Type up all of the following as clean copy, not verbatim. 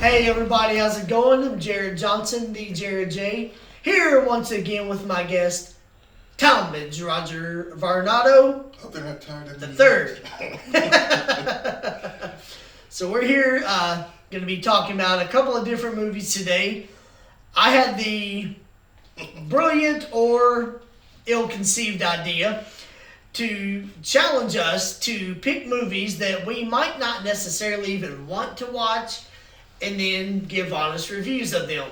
Hey everybody, how's it going? I'm Jared Johnson, the Jared J. Here once again with my guest, Talmadge Roger Varnado Oh, they're not tired of the me. third. So we're here going to be talking about a couple of different movies today. I had the brilliant or ill-conceived idea to challenge us to pick movies that we might not necessarily even want to watch and then give honest reviews of them.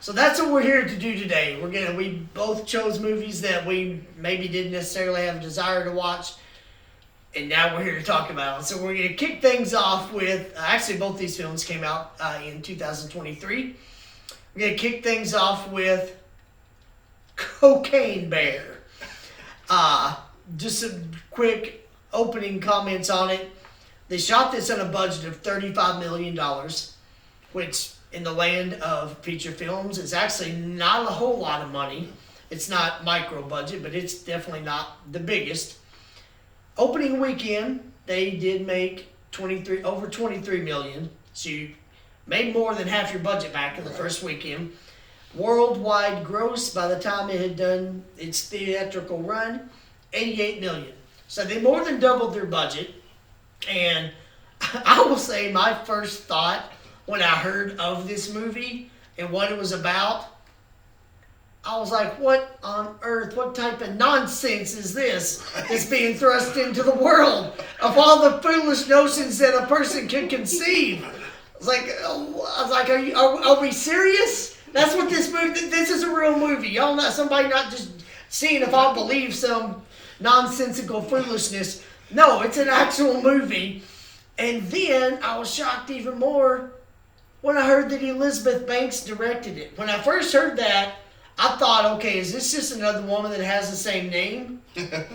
So that's what we're here to do today. We both chose movies that we maybe didn't necessarily have a desire to watch, and now we're here to talk about them. So we're going to kick things off with, actually both these films came out in 2023. We're going to kick things off with Cocaine Bear. Just some quick opening comments on it. They shot this on a budget of $35 million, which in the land of feature films is actually not a whole lot of money. It's not micro budget, but it's definitely not the biggest. Opening weekend, they did make over 23 million. So you made more than half your budget back in the first weekend. Worldwide gross, by the time it had done its theatrical run, 88 million. So they more than doubled their budget. And I will say my first thought when I heard of this movie and what it was about, I was like, what on earth, what type of nonsense is this that's being thrust into the world of all the foolish notions that a person can conceive? I was like, are we serious? That's what this is a real movie. Y'all not somebody not just seeing if I'll believe some nonsensical foolishness. No, it's an actual movie. And then I was shocked even more when I heard that Elizabeth Banks directed it. When I first heard that, I thought, okay, is this just another woman that has the same name?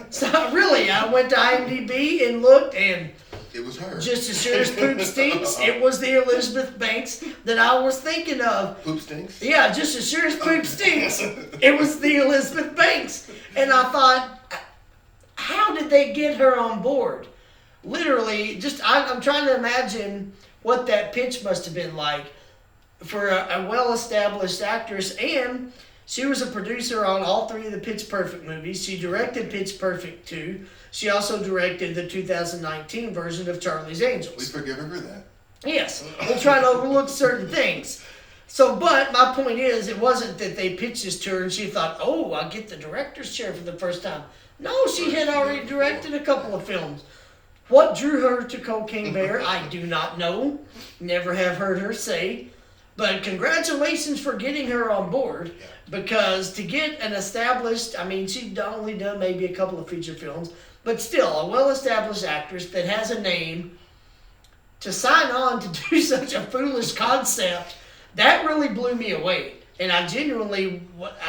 So really, I went to IMDb and looked, and it was her. Just as sure as poop stinks, it was the Elizabeth Banks that I was thinking of. Poop stinks? Yeah, just as sure as poop stinks, it was the Elizabeth Banks. And I thought, how did they get her on board? Literally, I'm trying to imagine what that pitch must have been like for a well-established actress. And she was a producer on all three of the Pitch Perfect movies. She directed Pitch Perfect 2. She also directed the 2019 version of Charlie's Angels. We forgive her for that. Yes, we'll try to overlook certain things. But my point is, it wasn't that they pitched this to her and she thought, oh, I'll get the director's chair for the first time. No, she had already directed a couple of films. What drew her to Cocaine Bear, I do not know. Never have heard her say. But congratulations for getting her on board. Because to get an established, she'd only done maybe a couple of feature films, but still a well-established actress that has a name, to sign on to do such a foolish concept, that really blew me away. And I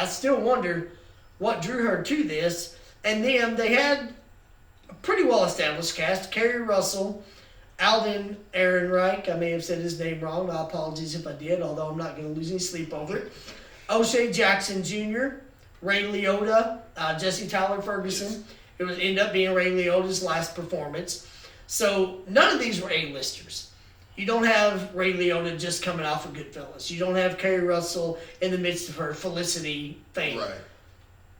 still wonder what drew her to this. And then they had a pretty well-established cast. Kerry Russell, Alden Ehrenreich, I may have said his name wrong. My apologies if I did, although I'm not going to lose any sleep over it. O'Shea Jackson Jr., Ray Liotta, Jesse Tyler Ferguson. It would end up being Ray Liotta's last performance. So none of these were A-listers. You don't have Ray Liotta just coming off of Goodfellas. You don't have Kerry Russell in the midst of her Felicity fame. Right.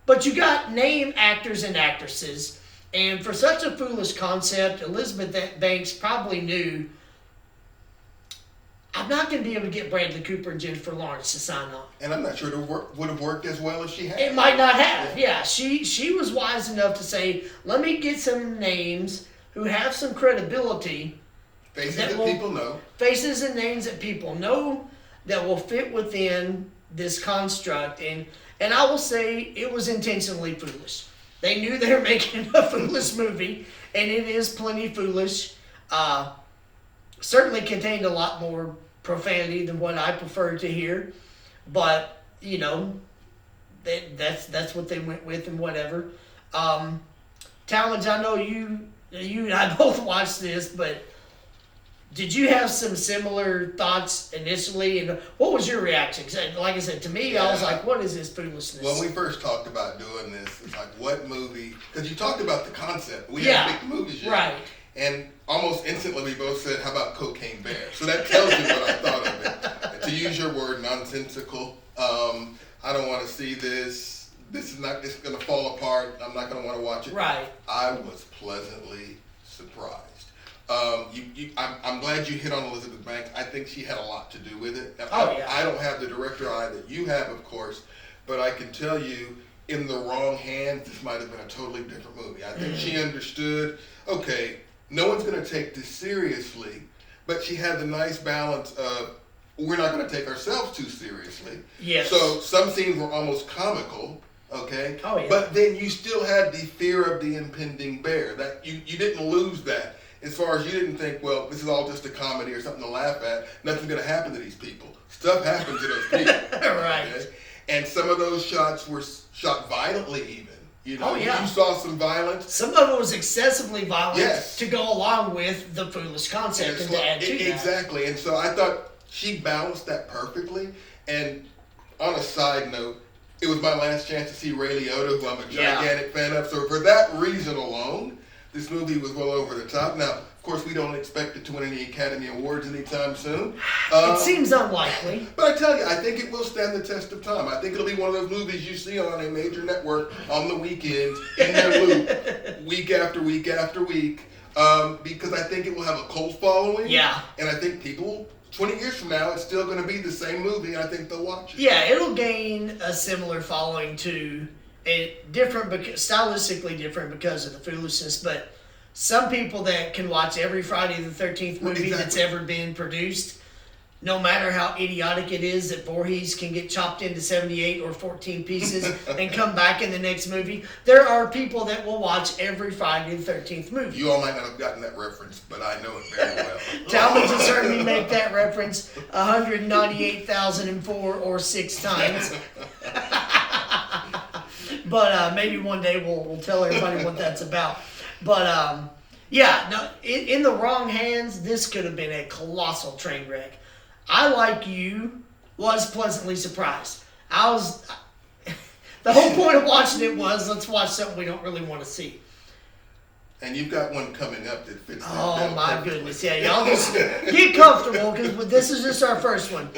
But you got name actors and actresses. And for such a foolish concept, Elizabeth Banks probably knew, I'm not going to be able to get Bradley Cooper and Jennifer Lawrence to sign on. And I'm not sure it would have worked as well as she had. It might not have, yeah. She was wise enough to say, let me get some names who have some credibility. Faces that people know. Faces and names that people know that will fit within this construct. And I will say it was intentionally foolish. They knew they were making a foolish movie, and it is plenty foolish. Certainly contained a lot more profanity than what I prefer to hear, but that's what they went with and whatever. Talmadge, I know you and I both watched this, but did you have some similar thoughts initially? And what was your reaction? 'Cause like I said, to me, I was like, what is this foolishness? When we first talked about doing this, it's like, what movie? Because you talked about the concept. We hadn't picked the movies yet. Right. And almost instantly we both said, how about Cocaine Bear? So that tells you what I thought of it. nonsensical. I don't want to see this. This is not. It's going to fall apart. I'm not going to want to watch it. Right. I was pleasantly surprised. I'm glad you hit on Elizabeth Banks. I think she had a lot to do with it. I don't have the director eye that you have, of course, but I can tell you, in the wrong hands, this might have been a totally different movie. I think she understood, okay, no one's going to take this seriously, but she had the nice balance of, we're not going to take ourselves too seriously. Yes. So some scenes were almost comical, okay? Oh, yeah. But then you still had the fear of the impending bear. That you didn't lose that. As far as you didn't think, well, this is all just a comedy or something to laugh at. Nothing's going to happen to these people. Stuff happens to those people. Right. Okay? And some of those shots were shot violently even. You know, you saw some violence. Some of it was excessively violent to go along with the foolish concept and to add to that. Exactly. And so I thought she balanced that perfectly. And on a side note, it was my last chance to see Ray Liotta, who I'm a gigantic fan of. So for that reason alone, this movie was well over the top. Now, of course, we don't expect it to win any Academy Awards anytime soon. It seems unlikely. But I tell you, I think it will stand the test of time. I think it'll be one of those movies you see on a major network on the weekends, in their loop, week after week after week, because I think it will have a cult following. Yeah. And I think people, 20 years from now, it's still going to be the same movie, and I think they'll watch it. Yeah, it'll gain a similar following to stylistically different because of the foolishness, but some people that can watch every Friday the 13th movie that's ever been produced, no matter how idiotic it is that Voorhees can get chopped into 78 or 14 pieces and come back in the next movie, there are people that will watch every Friday the 13th movie. You all might not have gotten that reference, but I know it very well. Talmadge has heard me make that reference 198,004 or 6 times. But maybe one day we'll tell everybody what that's about. But in the wrong hands, this could have been a colossal train wreck. I, like you, was pleasantly surprised. The whole point of watching it was, let's watch something we don't really want to see. And you've got one coming up that fits that Oh my goodness, yeah, y'all just get comfortable because this is just our first one.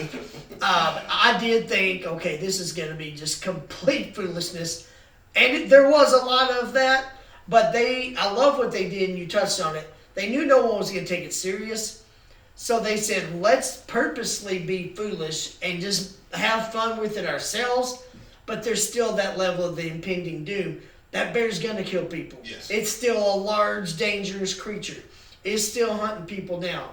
I did think, okay, this is going to be just complete foolishness. And there was a lot of that, but I love what they did, and you touched on it. They knew no one was going to take it serious, so they said, let's purposely be foolish and just have fun with it ourselves, but there's still that level of the impending doom. That bear's going to kill people. Yes. It's still a large, dangerous creature. It's still hunting people down.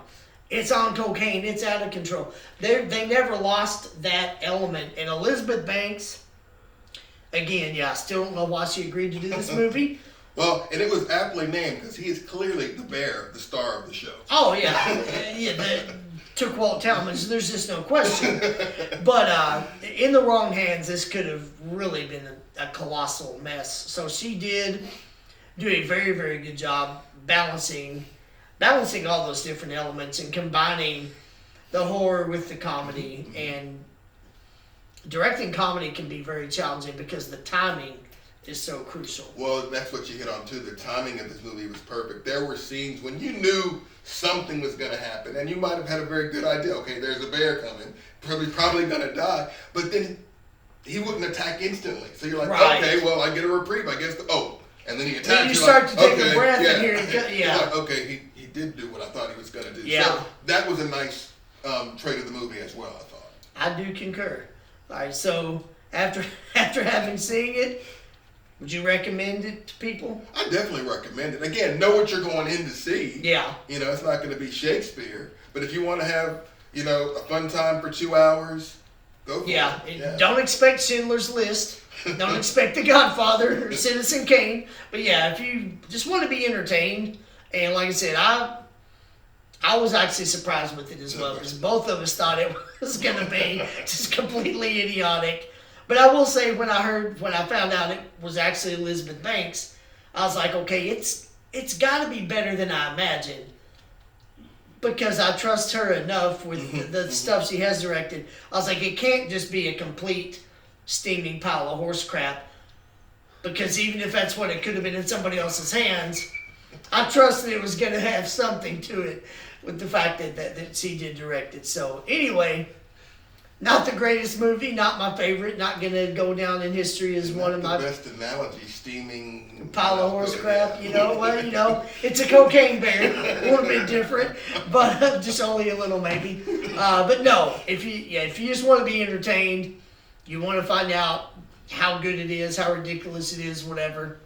It's on cocaine. It's out of control. They never lost that element. And Elizabeth Banks, again, I still don't know why she agreed to do this movie. Well, and it was aptly named because he is clearly the bear, the star of the show. Oh, yeah. To quote Talmadge, there's just no question. But in the wrong hands, this could have really been a colossal mess. So she did do a very, very good job balancing all those different elements and combining the horror with the comedy. And directing comedy can be very challenging because the timing is so crucial. Well, that's what you hit on too. The timing of this movie was perfect. There were scenes when you knew something was going to happen, and you might have had a very good idea. Okay, there's a bear coming, probably going to die, but then he wouldn't attack instantly. So you're like, okay, well, I get a reprieve, I guess. And then he attacks. Then you start to take a breath and hear like, okay, he did do what I thought he was going to do. Yeah. So that was a nice trait of the movie as well, I thought. I do concur. All right, so after having seen it, would you recommend it to people? I definitely recommend it. Again, know what you're going in to see. Yeah. You know, it's not going to be Shakespeare, but if you want to have, a fun time for 2 hours, go for it. Yeah. Don't expect Schindler's List. Don't expect The Godfather or Citizen Kane. But yeah, if you just want to be entertained, and like I said, I was actually surprised with it as well, because both of us thought it was going to be just completely idiotic. But I will say, when I found out it was actually Elizabeth Banks, I was like, okay, it's got to be better than I imagined, because I trust her enough with the stuff she has directed. I was like, it can't just be a complete steaming pile of horse crap, because even if that's what it could have been in somebody else's hands, I trusted it was going to have something to it with the fact that she did direct it. So anyway, Not the greatest movie, not my favorite, not gonna go down in history as one of my best analogy, steaming pile of horse crap, you know. Well, you know, it's a cocaine bear, a little bit different, but just only a little maybe. But no, if you just want to be entertained, you want to find out how good it is, how ridiculous it is, whatever.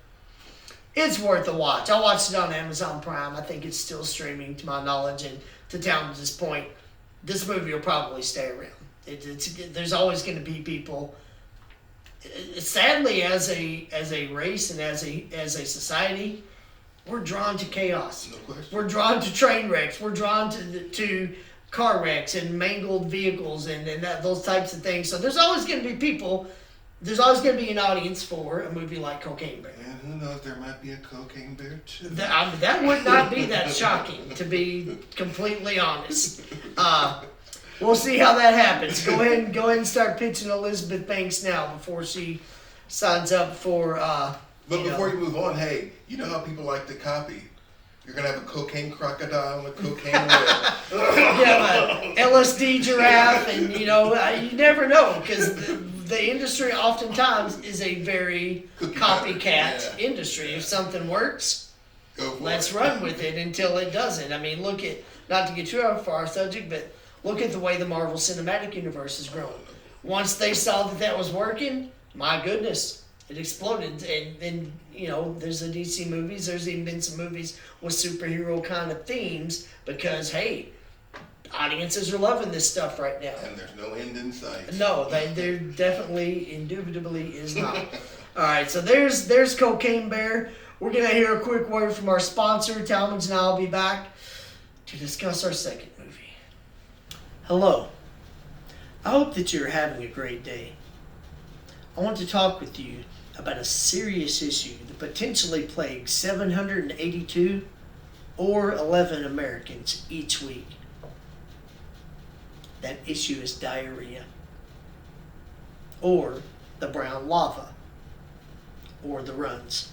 It's worth a watch. I watched it on Amazon Prime. I think it's still streaming to my knowledge, and to Talmadge's point, this movie will probably stay around. There's always going to be people. Sadly, as a race and as a society, we're drawn to chaos. No question. We're drawn to train wrecks. We're drawn to car wrecks and mangled vehicles and those types of things. So there's always going to be people. There's always going to be an audience for a movie like Cocaine Bear. And who knows, there might be a Cocaine Bear too. That would not be that shocking, to be completely honest. We'll see how that happens. Go ahead and start pitching Elizabeth Banks now before she signs up for. But before you move on, hey, you know how people like to copy. You're gonna have a cocaine crocodile and a cocaine whale. You have a LSD giraffe, and you never know, because the industry oftentimes is a very copycat industry. If something works, let's run with it until it doesn't. I mean, look at, not to get too far off our subject, but look at the way the Marvel Cinematic Universe has grown. Once they saw that was working, my goodness, it exploded. And there's the DC movies. There's even been some movies with superhero kind of themes because, hey, audiences are loving this stuff right now. And there's no end in sight. No, there definitely, indubitably is not. All right, so there's Cocaine Bear. We're going to hear a quick word from our sponsor. Talmadge and I will be back to discuss our second movie. Hello. I hope that you're having a great day. I want to talk with you about a serious issue that potentially plagues 782 or 11 Americans each week. That issue is diarrhea, or the brown lava, or the runs.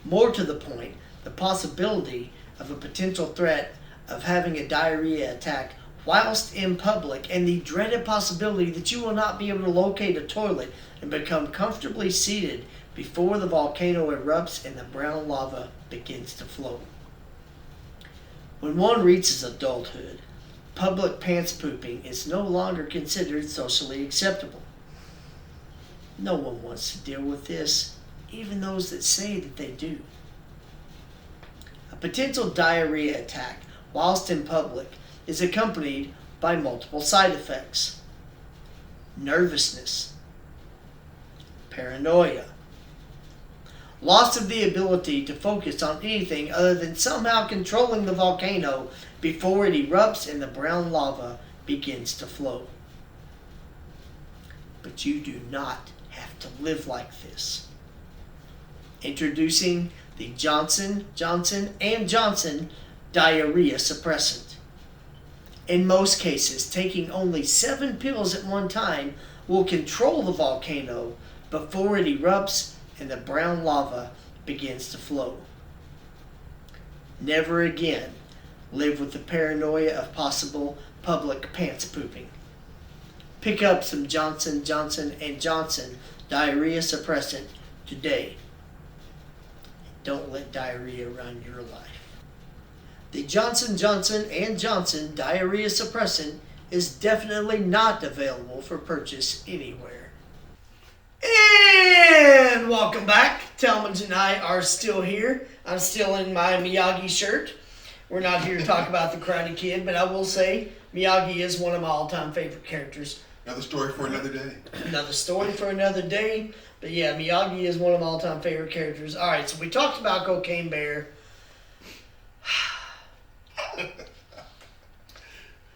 More to the point, the possibility of a potential threat of having a diarrhea attack whilst in public, and the dreaded possibility that you will not be able to locate a toilet and become comfortably seated before the volcano erupts and the brown lava begins to flow. When one reaches adulthood, public pants pooping is no longer considered socially acceptable. No one wants to deal with this, even those that say that they do. A potential diarrhea attack whilst in public is accompanied by multiple side effects: nervousness, paranoia, loss of the ability to focus on anything other than somehow controlling the volcano before it erupts and the brown lava begins to flow. But you do not have to live like this. Introducing the Johnson & Johnson diarrhea suppressant. In most cases, taking only 7 pills at one time will control the volcano before it erupts and the brown lava begins to flow. Never again live with the paranoia of possible public pants pooping. Pick up some Johnson & Johnson diarrhea suppressant today. Don't let diarrhea run your life. The Johnson & Johnson diarrhea suppressant is definitely not available for purchase anywhere. And welcome back. Talmadge and I are still here. I'm still in my Miyagi shirt. We're not here to talk about the Karate Kid, but I will say Miyagi is one of my all-time favorite characters. Another story for another day. Another story for another day. But yeah, Miyagi is one of my all-time favorite characters. All right, so we talked about Cocaine Bear.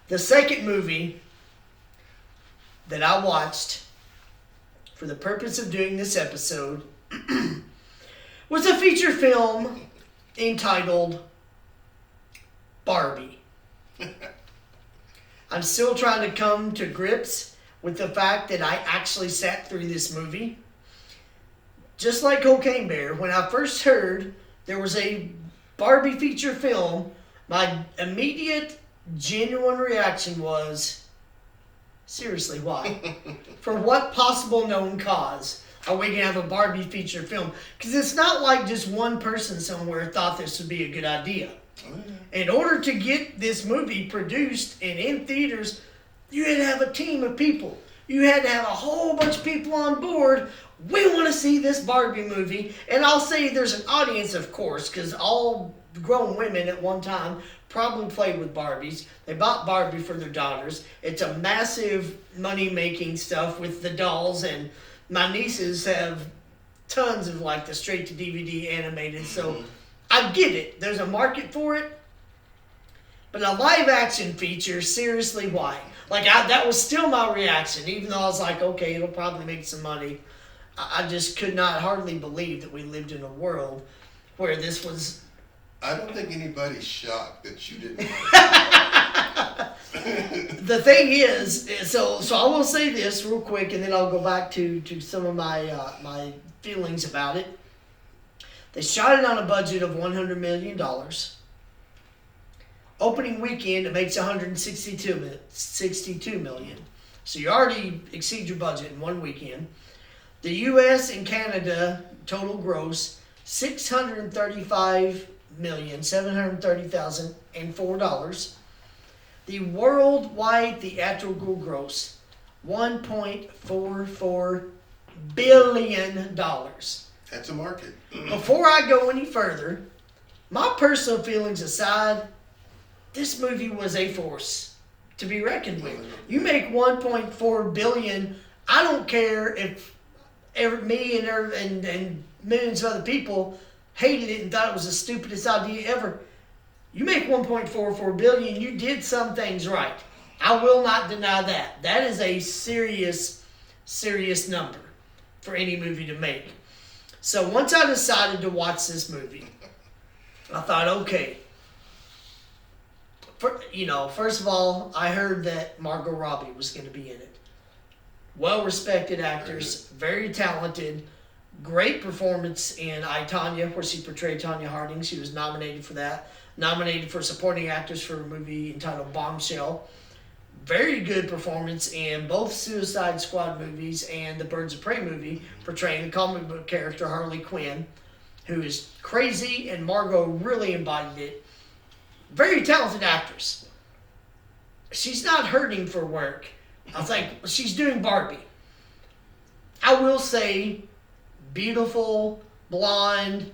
The second movie that I watched for the purpose of doing this episode was a feature film entitled Barbie. I'm still trying to come to grips with the fact that I actually sat through this movie. Just like Cocaine Bear, when I first heard there was a Barbie feature film, my immediate, genuine reaction was, Seriously, why? For what possible known cause are we going to have a Barbie feature film? Because it's not like just one person somewhere thought this would be a good idea. In order to get this movie produced and in theaters, you had to have a team of people. You had to have a whole bunch of people on board. We want to see this Barbie movie. And I'll say there's an audience, of course, because all grown women at one time probably played with Barbies. They bought Barbie for their daughters. It's a massive money-making stuff with the dolls, and my nieces have tons of like the straight-to-DVD animated, so I get it. There's a market for it. But a live-action feature, seriously, why? Like, that was still my reaction, even though I was like, okay, it'll probably make some money. I just could not hardly believe that we lived in a world where this was... I don't think anybody's shocked that you didn't. The thing is, so I will say this real quick, and then I'll go back to some of my my feelings about it. They shot it on a budget of $100 million. Opening weekend, it makes $162 million. So you already exceed your budget in one weekend. The U.S. and Canada total gross $635,730,004. The worldwide theatrical gross $1.44 billion. That's a market. Before I go any further, my personal feelings aside, this movie was a force to be reckoned with. You make $1.4 billion. I don't care if me and millions of other people hated it and thought it was the stupidest idea ever. You make $1.44 billion. You did some things right. I will not deny that. That is a serious, serious number for any movie to make. So once I decided to watch this movie, I thought, okay. First of all, I heard that Margot Robbie was going to be in it. Well-respected actress, very talented, great performance in I, Tonya, where she portrayed Tonya Harding. She was nominated for that. Nominated for supporting actress for a movie entitled Bombshell. Very good performance in both Suicide Squad movies and the Birds of Prey movie, portraying the comic book character Harley Quinn, who is crazy, and Margot really embodied it. Very talented actress. She's not hurting for work. I was like, she's doing Barbie. I will say, beautiful, blonde.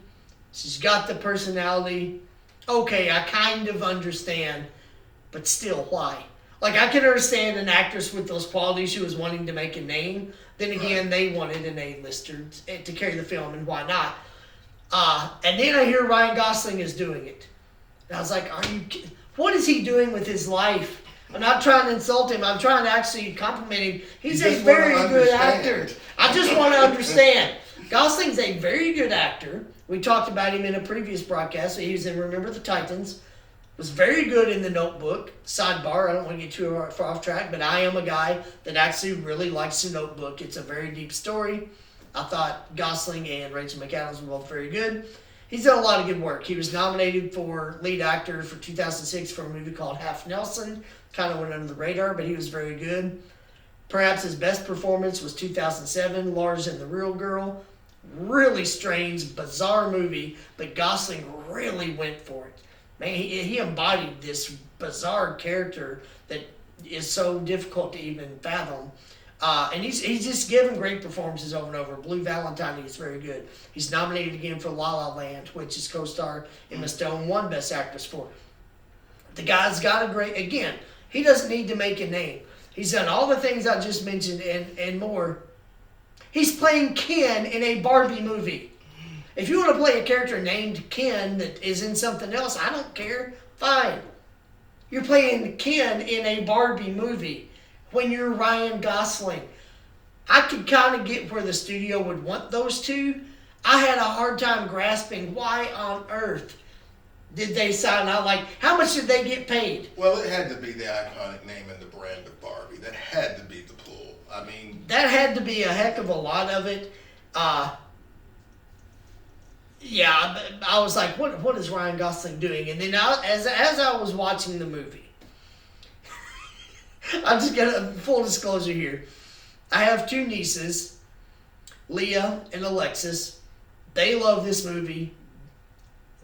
She's got the personality. Okay, I kind of understand, but still, why? Like, I can understand an actress with those qualities who was wanting to make a name. Then again, they wanted an A-lister to carry the film, and why not? And then I hear Ryan Gosling is doing it. And I was like, what is he doing with his life? I'm not trying to insult him. I'm trying to actually compliment him. He's a very good actor. I just want to understand. Gosling's a very good actor. We talked about him in a previous broadcast. He was in Remember the Titans. Was very good in The Notebook. Sidebar, I don't want to get too far off track, but I am a guy that actually really likes The Notebook. It's a very deep story. I thought Gosling and Rachel McAdams were both very good. He's done a lot of good work. He was nominated for lead actor for 2006 for a movie called Half Nelson. Kind of went under the radar, but he was very good. Perhaps his best performance was 2007, Lars and the Real Girl. Really strange, bizarre movie, but Gosling really went for it. Man, he embodied this bizarre character that is so difficult to even fathom. And he's just given great performances over and over. Blue Valentine is very good. He's nominated again for La La Land, which his co-star Emma Stone won Best Actress for. The guy's got a great, again, he doesn't need to make a name. He's done all the things I just mentioned and more. He's playing Ken in a Barbie movie. If you want to play a character named Ken that is in something else, I don't care. Fine. You're playing Ken in a Barbie movie when you're Ryan Gosling. I could kind of get where the studio would want those two. I had a hard time grasping why on earth did they sign out. Like, how much did they get paid? Well, it had to be the iconic name and the brand of Barbie. That had to be the pull. I mean, that had to be a heck of a lot of it. Yeah, I was like, what is Ryan Gosling doing? And then as I was watching the movie, I'm just gonna full disclosure here. I have two nieces, Leah and Alexis. They love this movie.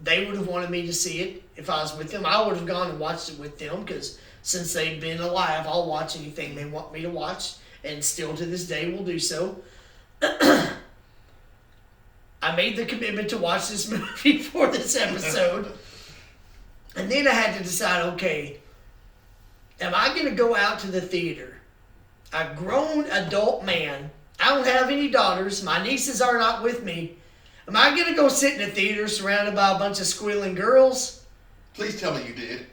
They would have wanted me to see it if I was with them. I would have gone and watched it with them because since they've been alive, I'll watch anything they want me to watch, and still to this day will do so. I made the commitment to watch this movie for this episode. And then I had to decide, okay, am I going to go out to the theater? A grown adult man. I don't have any daughters. My nieces are not with me. Am I going to go sit in a theater surrounded by a bunch of squealing girls? Please tell me you did.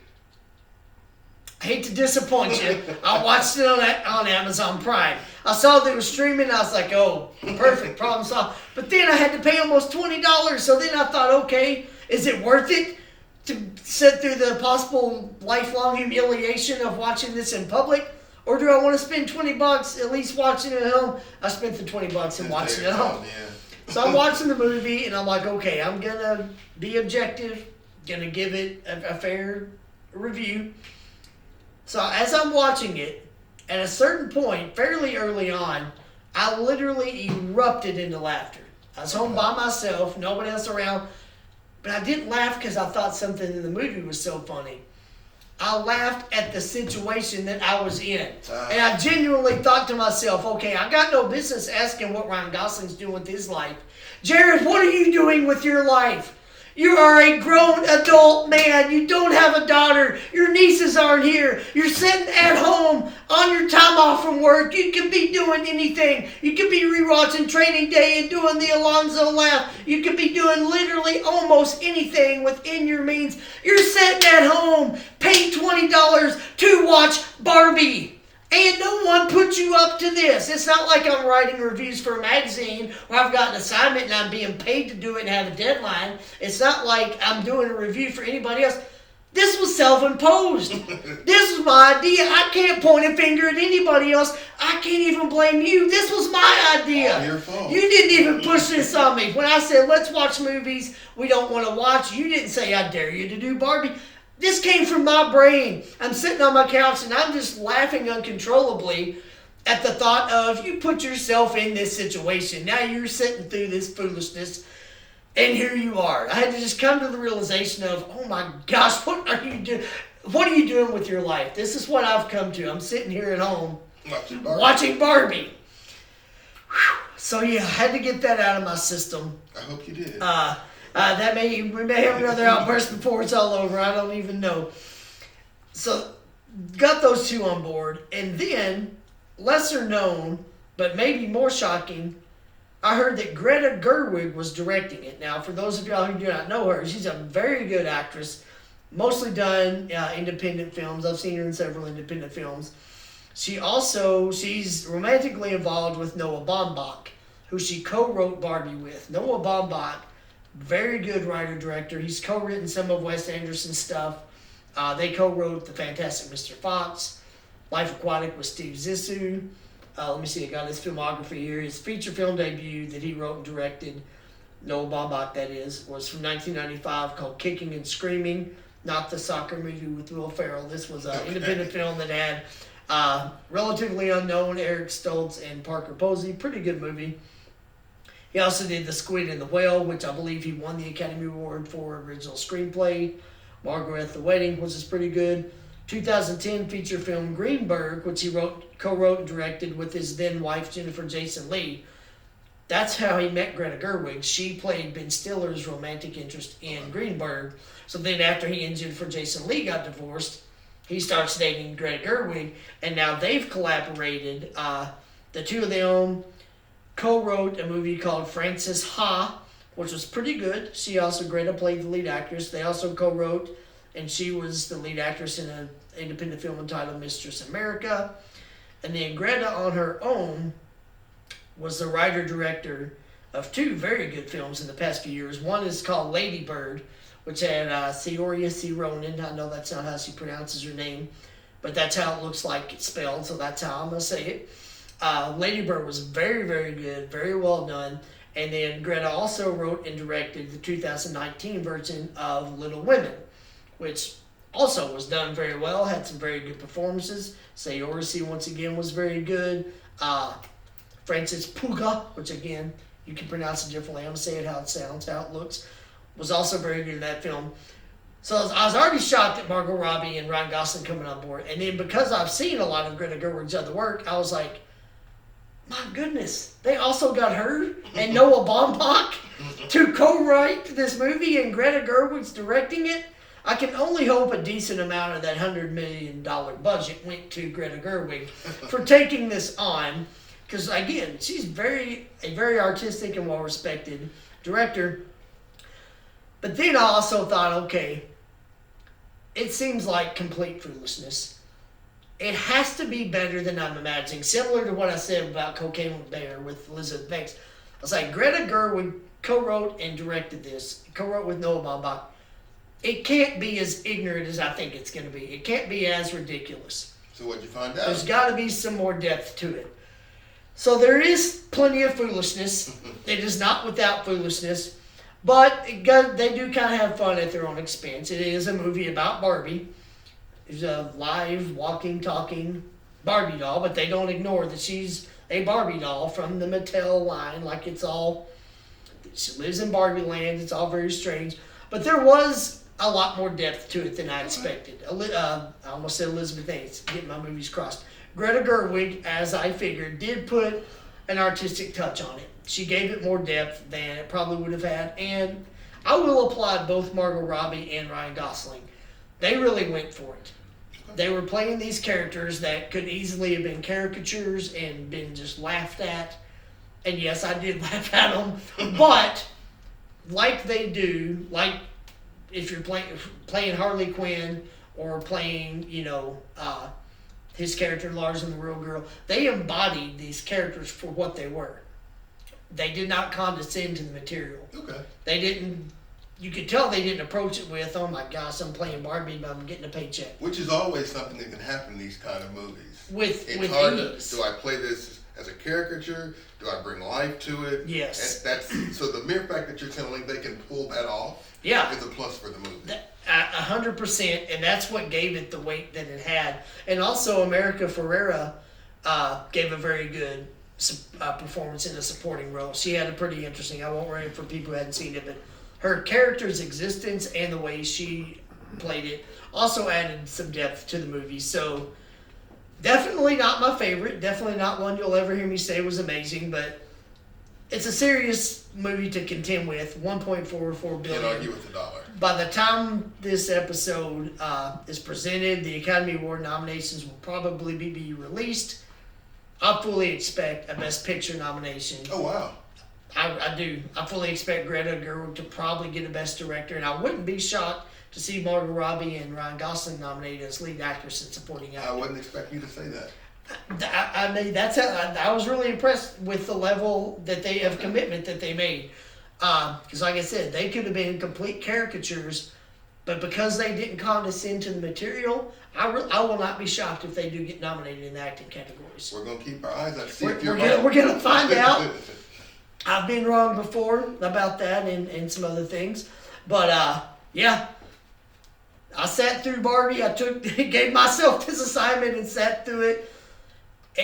I hate to disappoint you. I watched it on Amazon Prime. I saw that it was streaming. I was like, oh, perfect, problem solved. But then I had to pay almost $20. So then I thought, okay, is it worth it to sit through the possible lifelong humiliation of watching this in public? Or do I want to spend $20 at least watching it at home? I spent the $20 and watching it at home. Yeah. So I'm watching the movie and I'm like, okay, I'm going to be objective, going to give it a fair review. So as I'm watching it, at a certain point, fairly early on, I literally erupted into laughter. I was home by myself, nobody else around, but I didn't laugh because I thought something in the movie was so funny. I laughed at the situation that I was in. And I genuinely thought to myself, okay, I got no business asking what Ryan Gosling's doing with his life. Jared, what are you doing with your life? You are a grown adult man. You don't have a daughter. Your nieces aren't here. You're sitting at home on your time off from work. You could be doing anything. You could be rewatching Training Day and doing the Alonzo laugh. You could be doing literally almost anything within your means. You're sitting at home paying $20 to watch Barbie. And no one put you up to this. It's not like I'm writing reviews for a magazine where I've got an assignment and I'm being paid to do it and have a deadline. It's not like I'm doing a review for anybody else. This was self-imposed. This was my idea. I can't point a finger at anybody else. I can't even blame you. This was my idea. Oh, your fault. You didn't even push this on me. When I said, let's watch movies we don't want to watch, you didn't say, I dare you to do Barbie. This came from my brain. I'm sitting on my couch and I'm just laughing uncontrollably at the thought of you put yourself in this situation. Now you're sitting through this foolishness and here you are. I had to just come to the realization of, oh my gosh, what are you doing? What are you doing with your life? This is what I've come to. I'm sitting here at home watching Barbie. So yeah, I had to get that out of my system. I hope you did. We may have another outburst before it's all over. I don't even know. So, got those two on board. And then, lesser known, but maybe more shocking, I heard that Greta Gerwig was directing it. Now, for those of y'all who do not know her, she's a very good actress. Mostly done independent films. I've seen her in several independent films. She's romantically involved with Noah Baumbach, who she co-wrote Barbie with. Noah Baumbach, very good writer-director. He's co-written some of Wes Anderson's stuff. They co-wrote The Fantastic Mr. Fox, Life Aquatic with Steve Zissou. Let me see, I got his filmography here. His feature film debut that he wrote and directed, Noah Baumbach that is, was from 1995 called Kicking and Screaming, not the soccer movie with Will Ferrell. This was an independent film that had relatively unknown Eric Stoltz and Parker Posey. Pretty good movie. He also did The Squid and the Whale, which I believe he won the Academy Award for original screenplay. Margaret at the Wedding, which is pretty good. 2010 feature film Greenberg, which he co-wrote and directed with his then wife Jennifer Jason Leigh. That's how he met Greta Gerwig. She played Ben Stiller's romantic interest in Greenberg. So then after he and Jennifer Jason Leigh got divorced, he starts dating Greta Gerwig, and now they've collaborated. The two of them co-wrote a movie called Frances Ha, which was pretty good. Greta played the lead actress. They also co-wrote, and she was the lead actress in an independent film entitled Mistress America. And then Greta on her own was the writer-director of two very good films in the past few years. One is called Lady Bird, which had Saoirse Ronan. I know that's not how she pronounces her name, but that's how it looks like it's spelled, so that's how I'm going to say it. Lady Bird was very, very good, very well done. And then Greta also wrote and directed the 2019 version of Little Women, which also was done very well, had some very good performances. Sayorsi once again was very good. Francis Puga, which again, you can pronounce it differently. I'm going to say it how it sounds, how it looks, was also very good in that film. So I was already shocked at Margot Robbie and Ryan Gosling coming on board. And then because I've seen a lot of Greta Gerwig's other work, I was like, my goodness, they also got her and Noah Baumbach to co-write this movie and Greta Gerwig's directing it. I can only hope a decent amount of that $100 million budget went to Greta Gerwig for taking this on. Because again, she's a very artistic and well-respected director. But then I also thought, okay, it seems like complete foolishness. It has to be better than I'm imagining. Similar to what I said about Cocaine Bear with Elizabeth Banks. I was like, Greta Gerwig co-wrote and directed this. Co-wrote with Noah Baumbach. It can't be as ignorant as I think it's going to be. It can't be as ridiculous. So what'd you find out? There's got to be some more depth to it. So there is plenty of foolishness. It is not without foolishness. But they do kind of have fun at their own expense. It is a movie about Barbie. It's a live, walking, talking Barbie doll, but they don't ignore that she's a Barbie doll from the Mattel line. Like she lives in Barbie land. It's all very strange. But there was a lot more depth to it than I expected. I almost said Elizabeth Banks, getting my movies crossed. Greta Gerwig, as I figured, did put an artistic touch on it. She gave it more depth than it probably would have had. And I will applaud both Margot Robbie and Ryan Gosling. They really went for it. They were playing these characters that could easily have been caricatures and been just laughed at. And yes, I did laugh at them. But like they do, like if you're playing Harley Quinn or playing, his character Lars and the Real Girl, they embodied these characters for what they were. They did not condescend to the material. Okay. They didn't. You could tell they didn't approach it with, oh my gosh, I'm playing Barbie, but I'm getting a paycheck. Which is always something that can happen in these kind of movies. It's hard ease. Do I play this as a caricature? Do I bring life to it? Yes. So the mere fact that you're telling they can pull that off is a plus for the movie. 100%, and that's what gave it the weight that it had. And also, America Ferrera gave a very good performance in a supporting role. She had a pretty interesting, I won't read it for people who hadn't seen it, but her character's existence and the way she played it also added some depth to the movie. So definitely not my favorite. Definitely not one you'll ever hear me say was amazing, but it's a serious movie to contend with. $1.44 billion. Can't argue with the dollar. By the time this episode is presented, the Academy Award nominations will probably be released. I fully expect a Best Picture nomination. Oh, wow. I do. I fully expect Greta Gerwig to probably get a Best Director, and I wouldn't be shocked to see Margot Robbie and Ryan Gosling nominated as lead actress and supporting actor. I wouldn't expect you to say that. I mean, I was really impressed with the level of commitment that they made. Because like I said, they could have been complete caricatures, but because they didn't condescend to the material, I will not be shocked if they do get nominated in the acting categories. We're going to keep our eyes out to see We're if you're going to find out. I've been wrong before about that and some other things. But, yeah. I sat through Barbie. Gave myself this assignment and sat through it.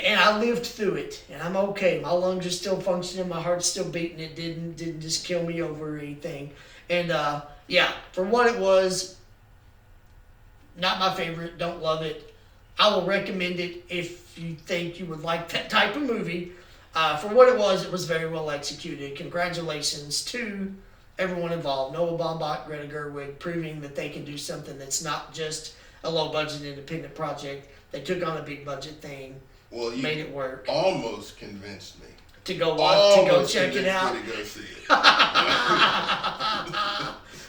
And I lived through it. And I'm okay. My lungs are still functioning. My heart's still beating. It didn't just kill me over or anything. And, yeah, for what it was, not my favorite. Don't love it. I will recommend it if you think you would like that type of movie. For what it was very well executed. Congratulations to everyone involved. Noah Baumbach, Greta Gerwig, proving that they can do something that's not just a low-budget independent project. They took on a big-budget thing, made it work. Almost convinced me. To go check it out. To go see it.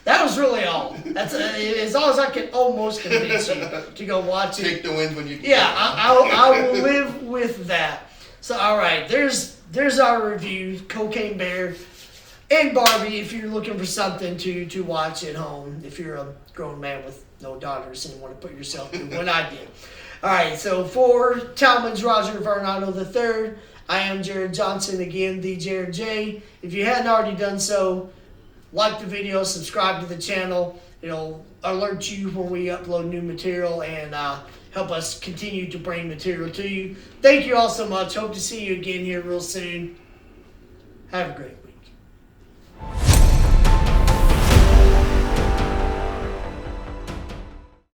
That was really all. That's as long as I can almost convince you to go watch it. Take the wins when you can. Yeah, I will live with that. So, all right, there's our review, Cocaine Bear and Barbie, if you're looking for something to watch at home, if you're a grown man with no daughters and you want to put yourself through what I did. All right, so for Talman's Roger Varnado III, I am Jared Johnson, again, the Jared J. If you hadn't already done so, like the video, subscribe to the channel. It'll alert you when we upload new material and help us continue to bring material to you. Thank you all so much. Hope to see you again here real soon. Have a great week.